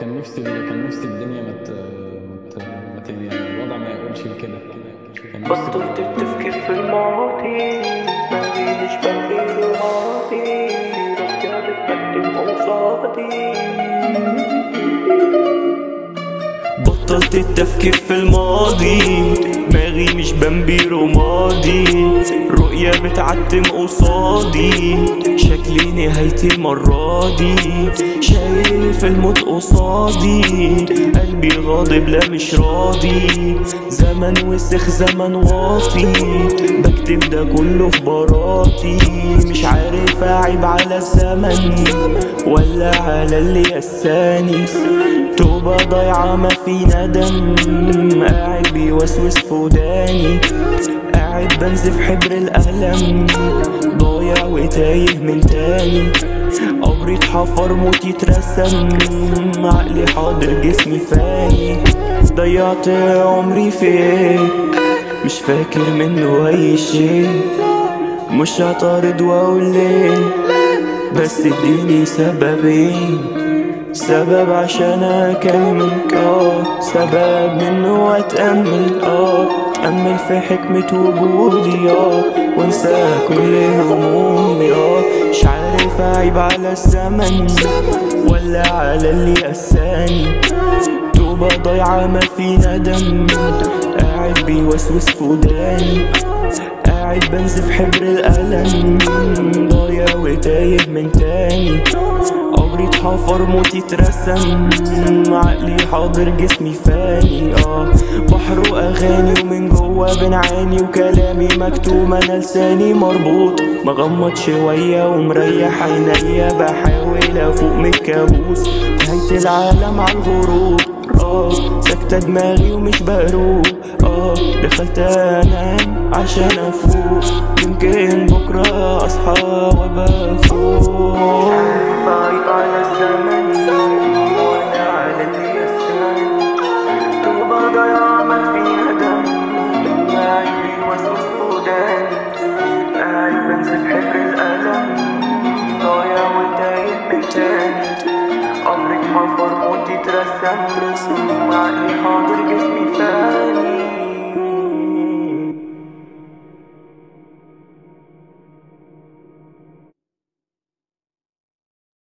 كان نفسي الدنيا يعني الوضع ما يقولش كده. كان نفسي بطلت التفكير في الماضي، ماليش بكير الماضي، رجع بتقدم قصادي. بطلت التفكير في الماضي، دماغي مش بمبي رمادي، رؤية بتعتم قصادي، شكلي نهايتي المرة دي، شايف الموت قصادي، قلبي غاضب لا مش راضي، زمن وسخ زمن واطي، بكتب ده كله في براءتي، مش عارف اعيب على الزمن ولا على اللي قساني، توبة ضايعة ما في ندم، قاعد بيوسوس في وداني، قاعد بنزف حبر الألم، ضايع وتايه من تاني، قبري اتحفر موت يترسم، عقلي حاضر جسمي فاني، ضيعت عمري فين مش فاكر منه أي شي، مش هعترض وأقول ليه، بس اديني سببين، سبب عشان اكمل سبب منه اتأمل اتأمل في حكمة وجودي وانسى كل همومي مش عارف اعيب على الزمن ولا على اللي قساني، توبة ضايعة ما في ندم، قاعد بيوسوس في وداني، قاعد بنزف حبر الألم، ضايع وتايه من تاني، قبري اتحفر موت يترسم، عقلي حاضر جسمي فاني بحر واغاني ومن جوا بنعاني، وكلامي مكتوم انا لساني مربوط، مغمض شوية ومريح عينيا، بحاول افوق من الكابوس، نهاية العالم على الغروب ساكتة دماغي ومش بروق دخلت انام عشان افوق، يمكن بكرة اصحى وابقى فوق، مش عارف اعيب على الزمن ولا على اللي يسأل، توبة ضايعة ما فيها دم، قاعد بيوسوس في وداني، قاعد بنزف حبر الألم، ضايع وتايه من تاني، قبري اتحفر موت يترسم، عقلي حاضر جسمي فاني.